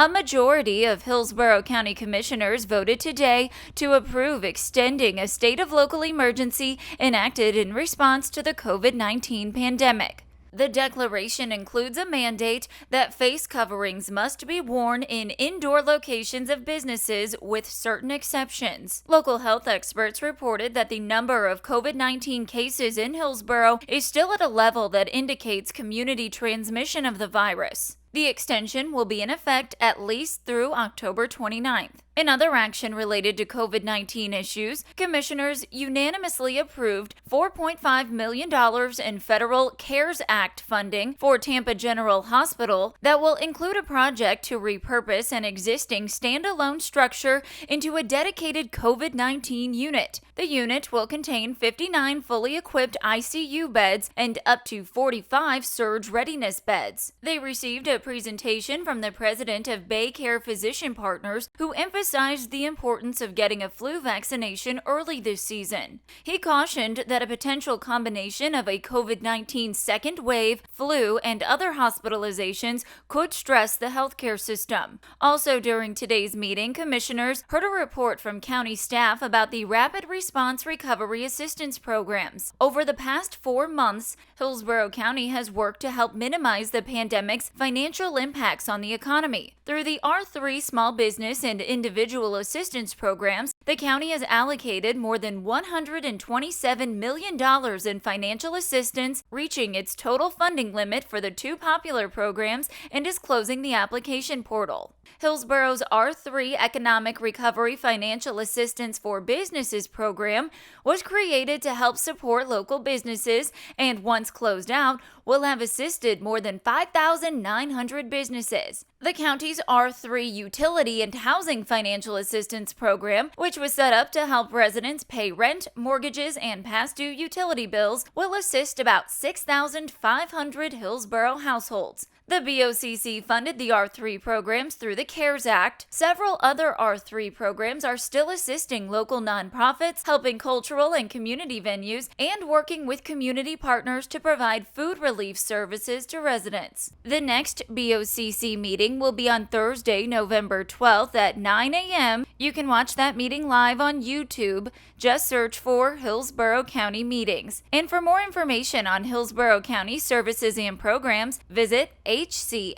A majority of Hillsborough County Commissioners voted today to approve extending a state of local emergency enacted in response to the COVID-19 pandemic. The declaration includes a mandate that face coverings must be worn in indoor locations of businesses with certain exceptions. Local health experts reported that the number of COVID-19 cases in Hillsborough is still at a level that indicates community transmission of the virus. The extension will be in effect at least through October 29th. In other action related to COVID-19 issues, commissioners unanimously approved $4.5 million in federal CARES Act funding for Tampa General Hospital that will include a project to repurpose an existing standalone structure into a dedicated COVID-19 unit. The unit will contain 59 fully equipped ICU beds and up to 45 surge readiness beds. They received a presentation from the president of Bay Care Physician Partners, who emphasized the importance of getting a flu vaccination early this season. He cautioned that a potential combination of a COVID-19 second wave, flu, and other hospitalizations could stress the healthcare system. Also during today's meeting, commissioners heard a report from county staff about the Rapid Response Recovery Assistance programs. Over the past 4 months, Hillsborough County has worked to help minimize the pandemic's financial impacts on the economy. Through the R3 Small Business and Individual Assistance Programs, the county has allocated more than $127 million in financial assistance, reaching its total funding limit for the two popular programs, and is closing the application portal. Hillsborough's R3 Economic Recovery Financial Assistance for Businesses program was created to help support local businesses and, once closed out, will have assisted more than 5,900 businesses. The county's R3 Utility and Housing Financial Assistance program, which was set up to help residents pay rent, mortgages, and past due utility bills, will assist about 6,500 Hillsborough households. The BOCC funded the R3 programs through the CARES Act. Several other R3 programs are still assisting local nonprofits, helping cultural and community venues, and working with community partners to provide food relief services to residents. The next BOCC meeting will be on Thursday, November 12th at 9 a.m. You can watch that meeting live on YouTube. Just search for Hillsborough County Meetings. And for more information on Hillsborough County services and programs, visit hcflgov.net.